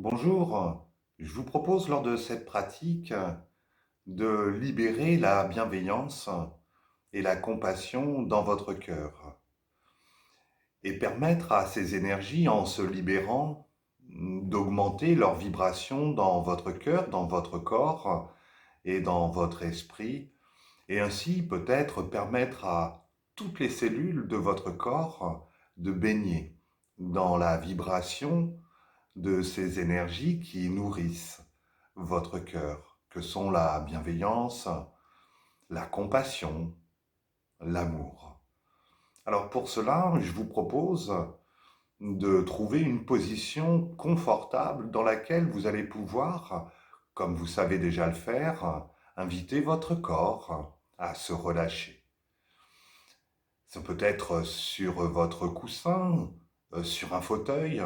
Bonjour, je vous propose lors de cette pratique de libérer la bienveillance et la compassion dans votre cœur et permettre à ces énergies, en se libérant, d'augmenter leur vibration dans votre cœur, dans votre corps et dans votre esprit, et ainsi peut-être permettre à toutes les cellules de votre corps de baigner dans la vibration de ces énergies qui nourrissent votre cœur, que sont la bienveillance, la compassion, l'amour. Alors pour cela, je vous propose de trouver une position confortable dans laquelle vous allez pouvoir, comme vous savez déjà le faire, inviter votre corps à se relâcher. Ça peut être sur votre coussin, sur un fauteuil,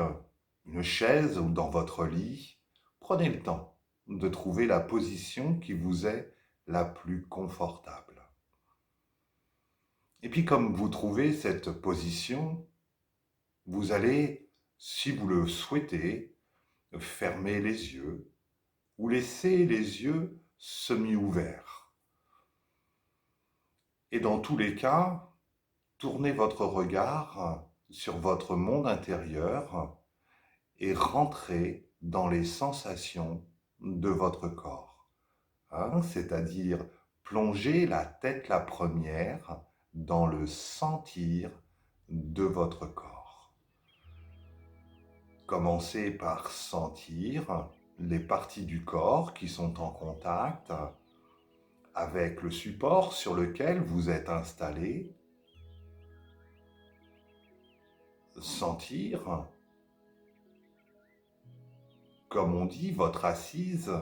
une chaise ou dans votre lit. Prenez le temps de trouver la position qui vous est la plus confortable. Et puis comme vous trouvez cette position, vous allez, si vous le souhaitez, fermer les yeux ou laisser les yeux semi-ouverts. Et dans tous les cas, tournez votre regard sur votre monde intérieur et rentrez dans les sensations de votre corps. C'est-à-dire plongez la tête la première dans le sentir de votre corps. Commencez par sentir les parties du corps qui sont en contact avec le support sur lequel vous êtes installé. Sentir, comme on dit, votre assise.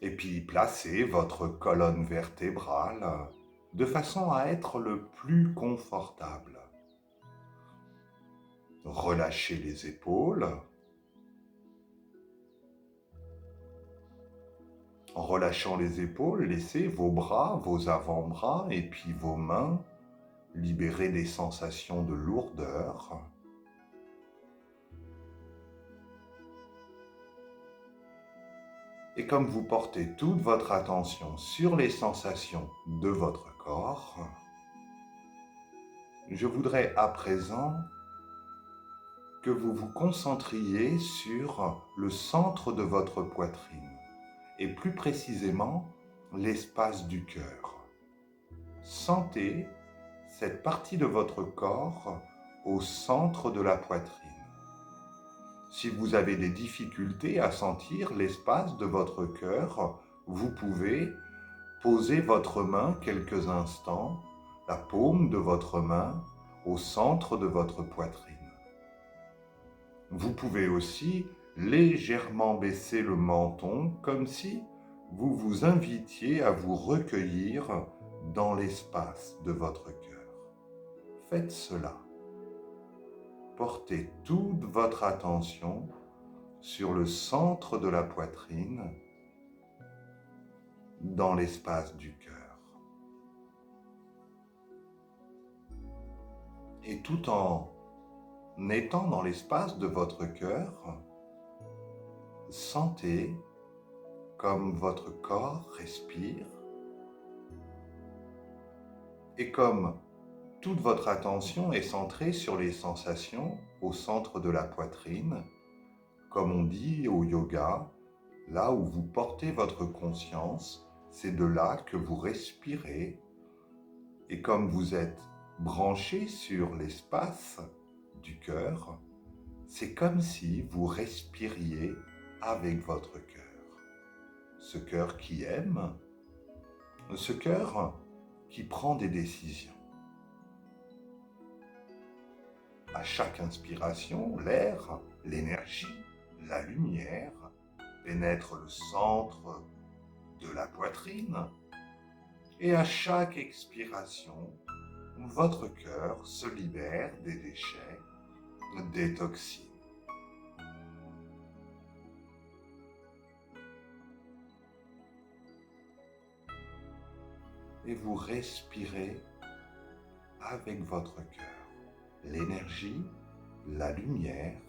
Et puis placez votre colonne vertébrale de façon à être le plus confortable. Relâchez les épaules. En relâchant les épaules, laissez vos bras, vos avant-bras et puis vos mains libérer des sensations de lourdeur. Et comme vous portez toute votre attention sur les sensations de votre corps, je voudrais à présent que vous vous concentriez sur le centre de votre poitrine et plus précisément l'espace du cœur. Sentez cette partie de votre corps au centre de la poitrine. Si vous avez des difficultés à sentir l'espace de votre cœur, vous pouvez poser votre main quelques instants, la paume de votre main, au centre de votre poitrine. Vous pouvez aussi légèrement baisser le menton comme si vous vous invitiez à vous recueillir dans l'espace de votre cœur. Faites cela. Portez toute votre attention sur le centre de la poitrine, dans l'espace du cœur. Et tout en étant dans l'espace de votre cœur, sentez comme votre corps respire et comme toute votre attention est centrée sur les sensations au centre de la poitrine, comme on dit au yoga, là où vous portez votre conscience, c'est de là que vous respirez. Et comme vous êtes branché sur l'espace du cœur, c'est comme si vous respiriez avec votre cœur. Ce cœur qui aime, ce cœur qui prend des décisions. À chaque inspiration, l'air, l'énergie, la lumière pénètrent le centre de la poitrine et à chaque expiration, votre cœur se libère des déchets, des toxines. Et vous respirez avec votre cœur l'énergie, la lumière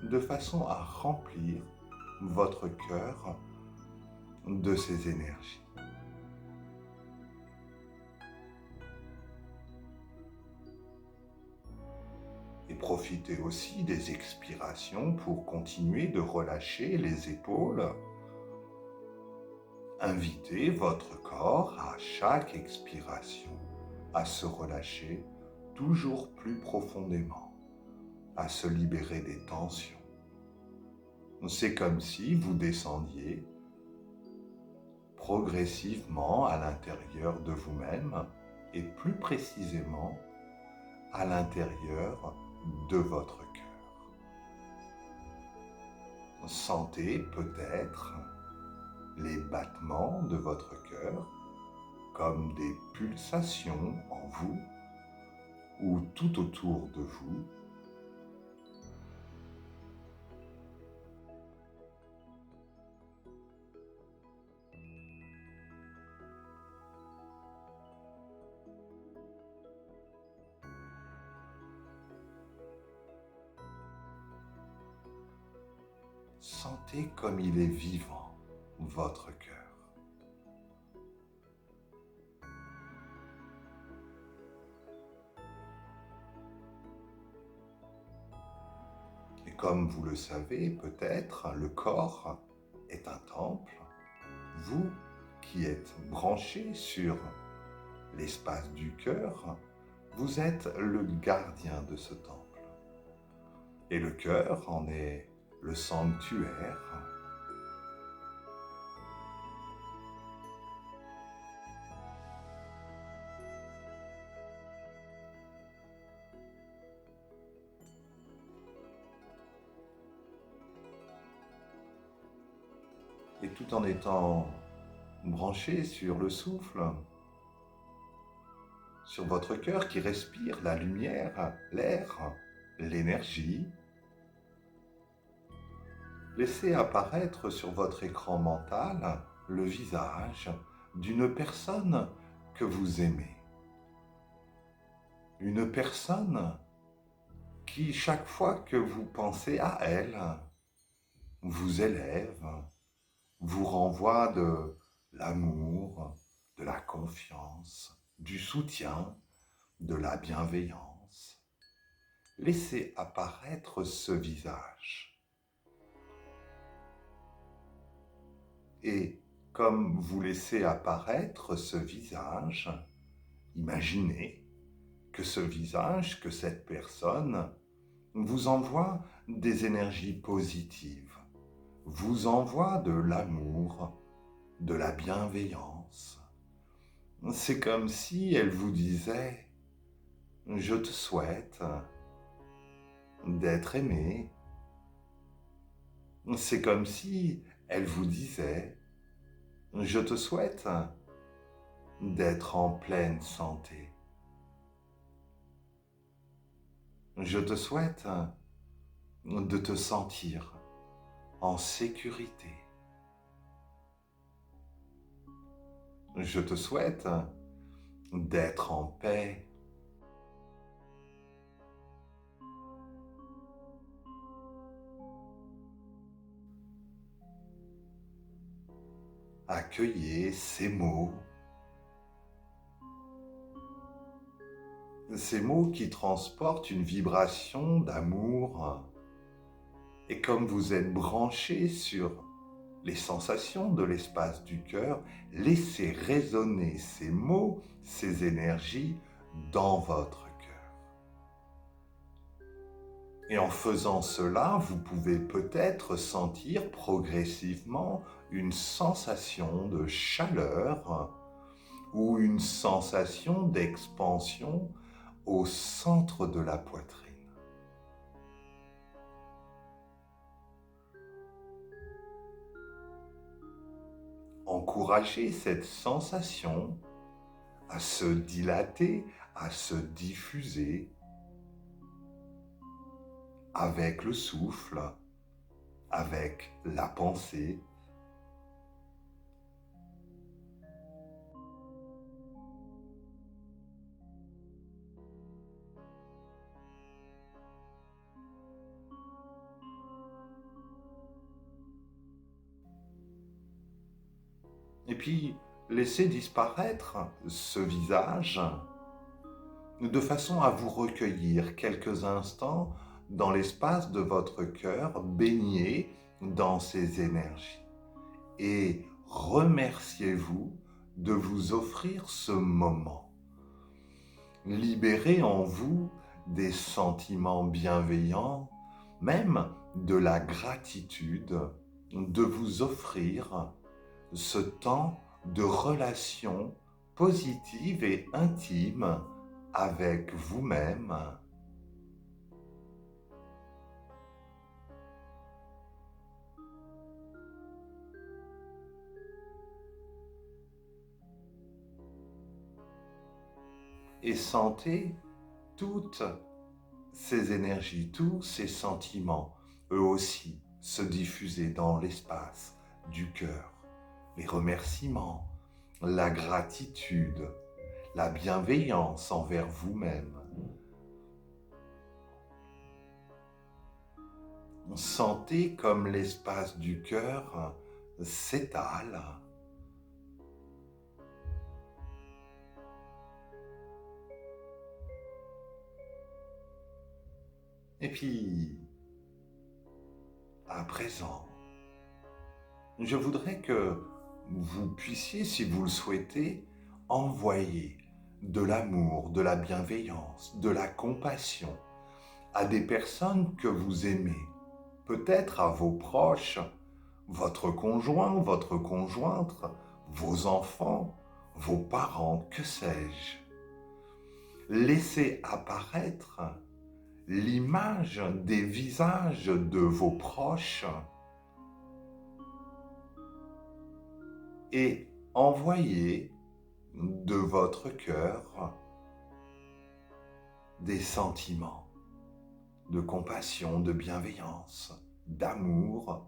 de façon à remplir votre cœur de ces énergies. Et profitez aussi des expirations pour continuer de relâcher les épaules. Invitez votre corps à chaque expiration à se relâcher toujours plus profondément, à se libérer des tensions. C'est comme si vous descendiez progressivement à l'intérieur de vous-même et plus précisément à l'intérieur de votre cœur. Sentez peut-être les battements de votre cœur comme des pulsations en vous ou tout autour de vous. Sentez comme il est vivant, votre cœur. Et comme vous le savez peut-être, le corps est un temple. Vous qui êtes branché sur l'espace du cœur, vous êtes le gardien de ce temple. Et le cœur en est le sanctuaire. Et tout en étant branché sur le souffle, sur votre cœur qui respire la lumière, l'air, l'énergie, laissez apparaître sur votre écran mental le visage d'une personne que vous aimez. Une personne qui, chaque fois que vous pensez à elle, vous élève, vous renvoie de l'amour, de la confiance, du soutien, de la bienveillance. Laissez apparaître ce visage. Et comme vous laissez apparaître ce visage, imaginez que ce visage, que cette personne vous envoie des énergies positives, vous envoie de l'amour, de la bienveillance. C'est comme si elle vous disait « Je te souhaite d'être aimé ». C'est comme si elle vous disait « Je te souhaite d'être en pleine santé ». Je te souhaite de te sentir en sécurité. Je te souhaite d'être en paix. Accueillez ces mots qui transportent une vibration d'amour. Et comme vous êtes branché sur les sensations de l'espace du cœur, laissez résonner ces mots, ces énergies dans votre cœur. Et en faisant cela, vous pouvez peut-être sentir progressivement une sensation de chaleur ou une sensation d'expansion au centre de la poitrine. Encouragez cette sensation à se dilater, à se diffuser avec le souffle, avec la pensée. Et puis, laissez disparaître ce visage de façon à vous recueillir quelques instants dans l'espace de votre cœur, baigné dans ces énergies. Et remerciez-vous de vous offrir ce moment. Libérez en vous des sentiments bienveillants, même de la gratitude, de vous offrir ce temps de relation positive et intime avec vous-même. Et sentez toutes ces énergies, tous ces sentiments, eux aussi, se diffuser dans l'espace du cœur. Les remerciements, la gratitude, la bienveillance envers vous-même. Sentez comme l'espace du cœur s'étale. Et puis, à présent, je voudrais que vous puissiez, si vous le souhaitez, envoyer de l'amour, de la bienveillance, de la compassion à des personnes que vous aimez, peut-être à vos proches, votre conjoint, votre conjointe, vos enfants, vos parents, que sais-je. Laissez apparaître l'image des visages de vos proches et envoyez de votre cœur des sentiments de compassion, de bienveillance, d'amour.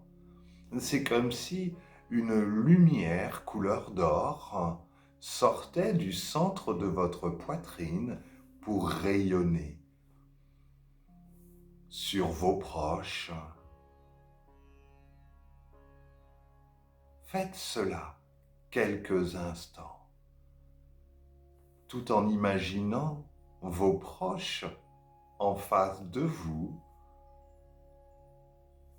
C'est comme si une lumière couleur d'or sortait du centre de votre poitrine pour rayonner sur vos proches. Faites cela quelques instants, tout en imaginant vos proches en face de vous.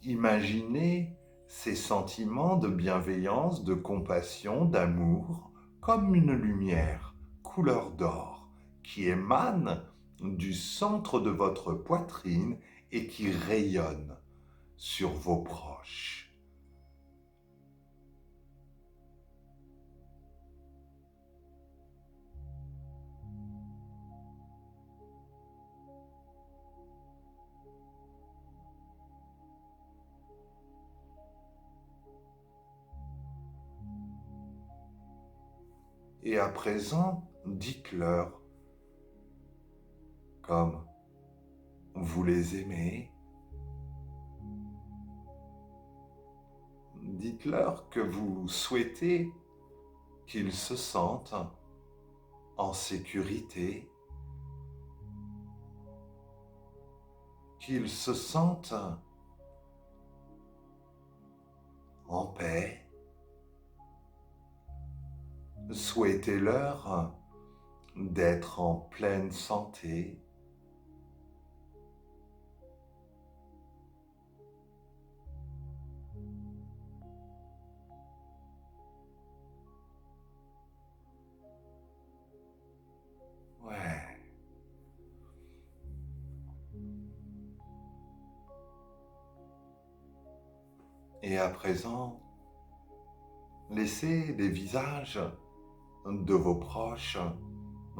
Imaginez ces sentiments de bienveillance, de compassion, d'amour, comme une lumière couleur d'or qui émane du centre de votre poitrine et qui rayonne sur vos proches. Et à présent, dites-leur comme vous les aimez. Dites-leur que vous souhaitez qu'ils se sentent en sécurité, qu'ils se sentent en paix. Souhaitez-leur d'être en pleine santé. Ouais. Et à présent, laissez les visages de vos proches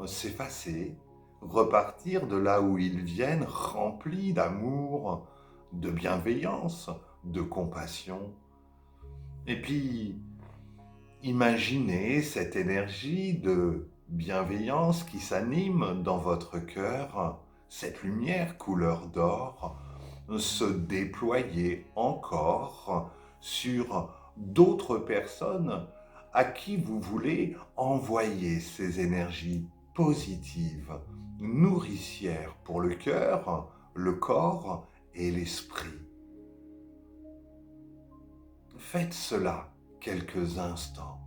s'effacer, repartir de là où ils viennent remplis d'amour, de bienveillance, de compassion. Et puis, imaginez cette énergie de bienveillance qui s'anime dans votre cœur, cette lumière couleur d'or, se déployer encore sur d'autres personnes à qui vous voulez envoyer ces énergies positives, nourricières pour le cœur, le corps et l'esprit. Faites cela quelques instants.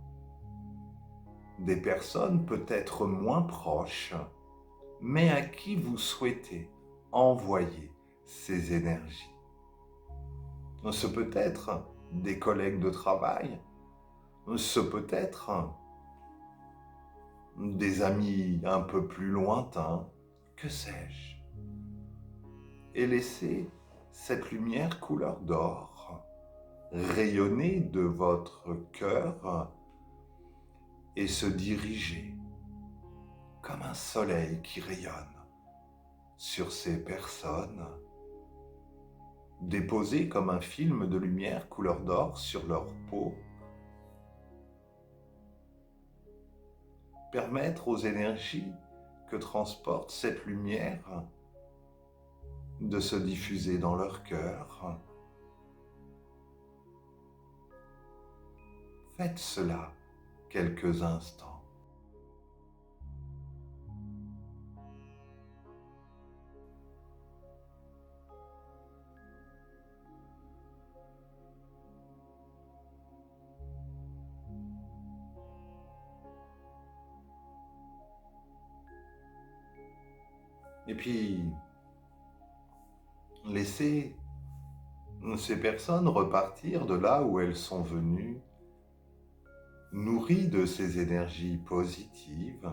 des personnes peut-être moins proches, mais à qui vous souhaitez envoyer ces énergies. Ce peut être des collègues de travail, ce peut être des amis un peu plus lointains, que sais-je. Et laissez cette lumière couleur d'or rayonner de votre cœur et se diriger comme un soleil qui rayonne sur ces personnes, déposer comme un film de lumière couleur d'or sur leur peau, permettre aux énergies que transporte cette lumière de se diffuser dans leur cœur. Faites cela quelques instants. Et puis, laissez ces personnes repartir de là où elles sont venues, nourries de ces énergies positives,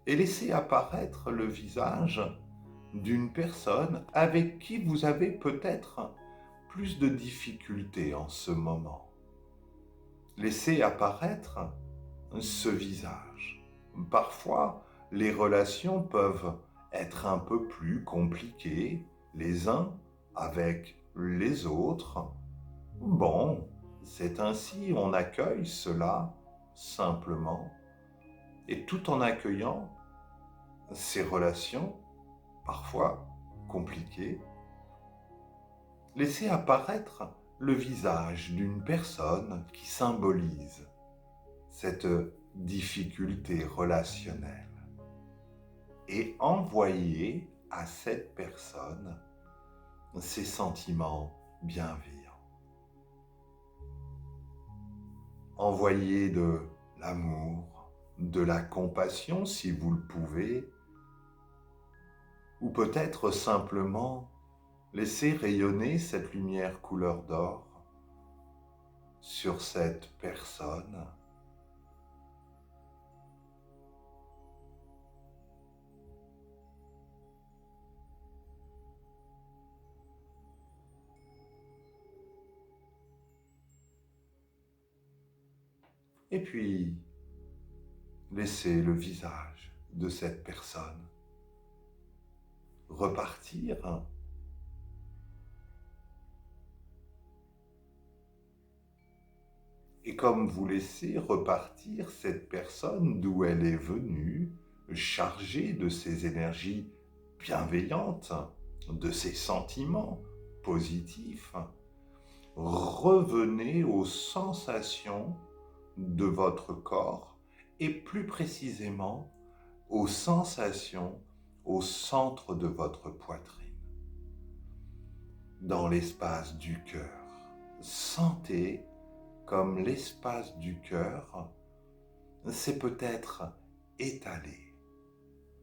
et laissez apparaître le visage d'une personne avec qui vous avez peut-être plus de difficultés en ce moment. Laissez apparaître ce visage. Parfois, les relations peuvent être un peu plus compliquées les uns avec les autres. Bon, c'est ainsi, on accueille cela simplement. Et tout en accueillant ces relations, parfois compliquées, laissez apparaître le visage d'une personne qui symbolise cette difficulté relationnelle et envoyez à cette personne ces sentiments bienveillants. Envoyez de l'amour, de la compassion si vous le pouvez, ou peut-être simplement laissez rayonner cette lumière couleur d'or sur cette personne. Et puis, laissez le visage de cette personne repartir et comme vous laissez repartir cette personne d'où elle est venue, chargée de ses énergies bienveillantes, de ses sentiments positifs, revenez aux sensations de votre corps et plus précisément aux sensations au centre de votre poitrine, dans l'espace du cœur. Sentez comme l'espace du cœur s'est peut-être étalé.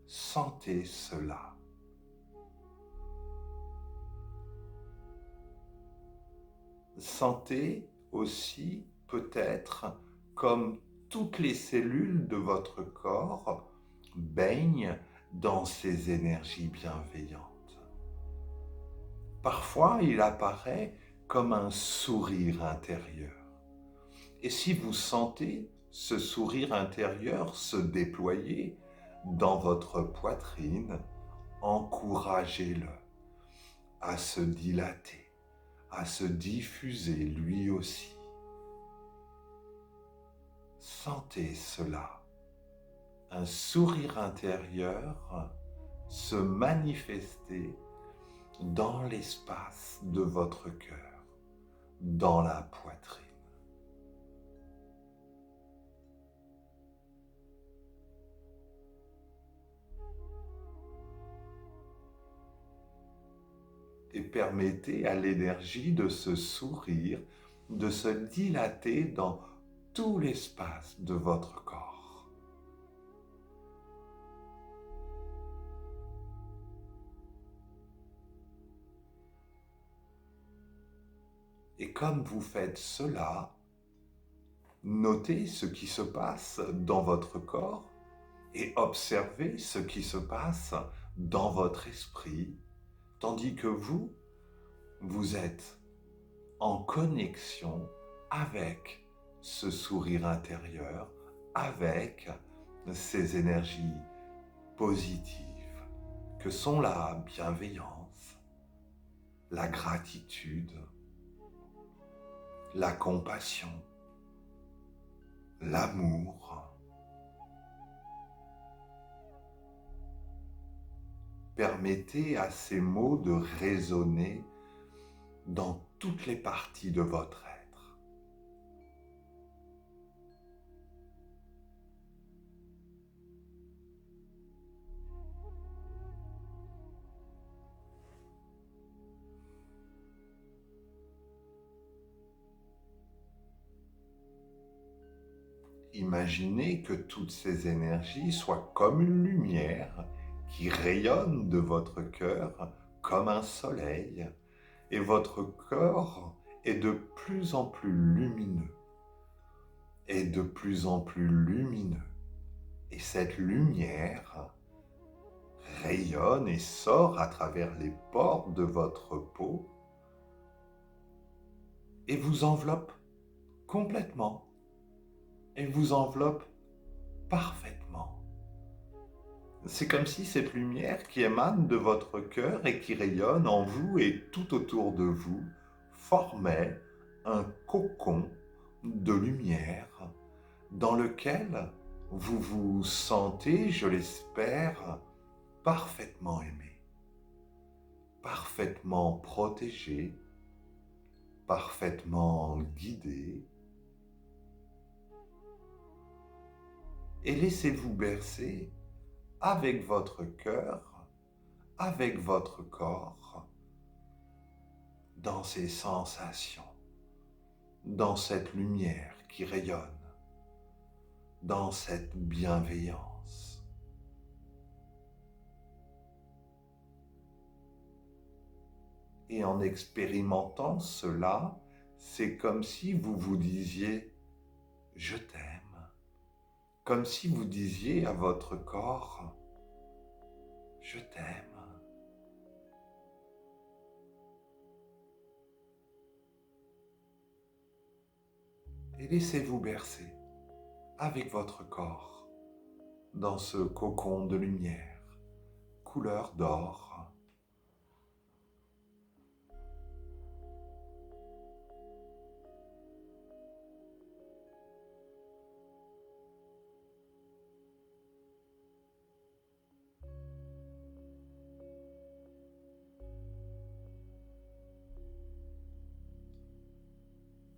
Sentez cela. Sentez aussi peut-être comme toutes les cellules de votre corps baignent dans ces énergies bienveillantes. Parfois, il apparaît comme un sourire intérieur. Et si vous sentez ce sourire intérieur se déployer dans votre poitrine, encouragez-le à se dilater, à se diffuser lui aussi. Sentez cela, un sourire intérieur se manifester dans l'espace de votre cœur, dans la poitrine. Et permettez à l'énergie de ce sourire de se dilater dans tout l'espace de votre corps. Et comme vous faites cela, notez ce qui se passe dans votre corps et observez ce qui se passe dans votre esprit, tandis que vous êtes en connexion avec ce sourire intérieur, avec ces énergies positives que sont la bienveillance, la gratitude, la compassion, l'amour. Permettez à ces mots de résonner dans toutes les parties de votre être. Imaginez que toutes ces énergies soient comme une lumière qui rayonne de votre cœur comme un soleil, et votre corps est de plus en plus lumineux, et de plus en plus lumineux. Et cette lumière rayonne et sort à travers les pores de votre peau et vous enveloppe complètement, et vous enveloppe parfaitement. C'est comme si cette lumière qui émane de votre cœur et qui rayonne en vous et tout autour de vous formait un cocon de lumière dans lequel vous vous sentez, je l'espère, parfaitement aimé, parfaitement protégé, parfaitement guidé. Et laissez-vous bercer avec votre cœur, avec votre corps, dans ces sensations, dans cette lumière qui rayonne, dans cette bienveillance. Et en expérimentant cela, c'est comme si vous vous disiez « je t'aime », comme si vous disiez à votre corps « je t'aime ». Et laissez-vous bercer avec votre corps dans ce cocon de lumière, couleur d'or.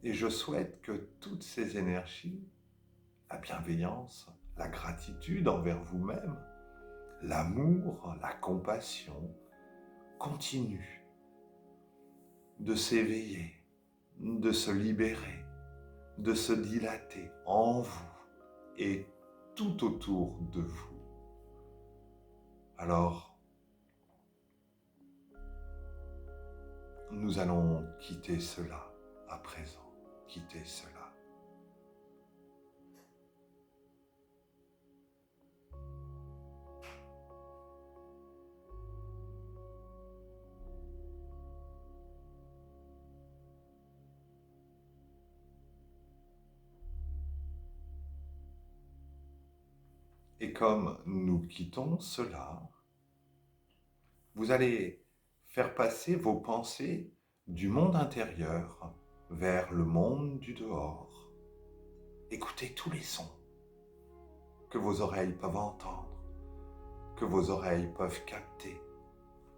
Et je souhaite que toutes ces énergies, la bienveillance, la gratitude envers vous-même, l'amour, la compassion, continuent de s'éveiller, de se libérer, de se dilater en vous et tout autour de vous. Alors, nous allons quitter cela à présent, quitter cela. Et comme nous quittons cela, vous allez faire passer vos pensées du monde intérieur vers le monde du dehors. Écoutez tous les sons que vos oreilles peuvent entendre, que vos oreilles peuvent capter,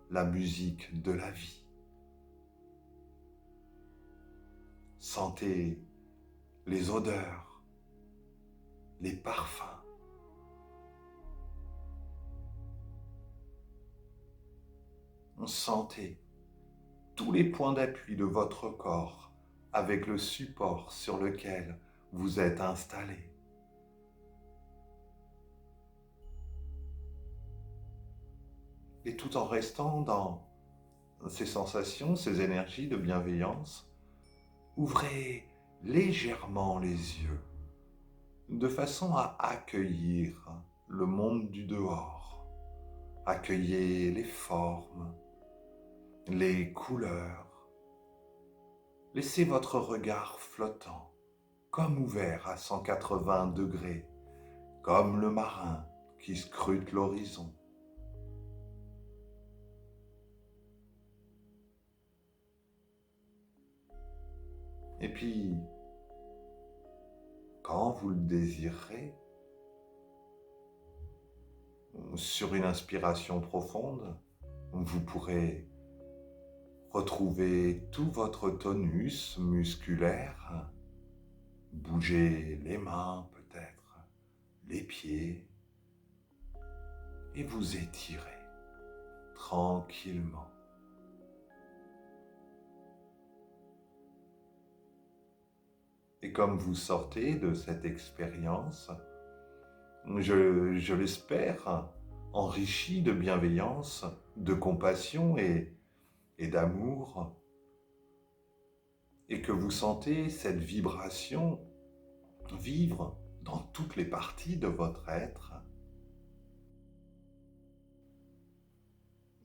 la musique de la vie. Sentez les odeurs, les parfums. Sentez tous les points d'appui de votre corps avec le support sur lequel vous êtes installé. Et tout en restant dans ces sensations, ces énergies de bienveillance, ouvrez légèrement les yeux, de façon à accueillir le monde du dehors. Accueillez les formes, les couleurs. Laissez votre regard flottant, comme ouvert à 180 degrés, comme le marin qui scrute l'horizon. Et puis, quand vous le désirerez, sur une inspiration profonde, vous pourrez retrouver tout votre tonus musculaire, bouger les mains peut-être, les pieds, et vous étirer tranquillement. Et comme vous sortez de cette expérience, je l'espère, enrichi de bienveillance, de compassion et d'amour, et que vous sentez cette vibration vivre dans toutes les parties de votre être,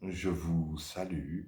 je vous salue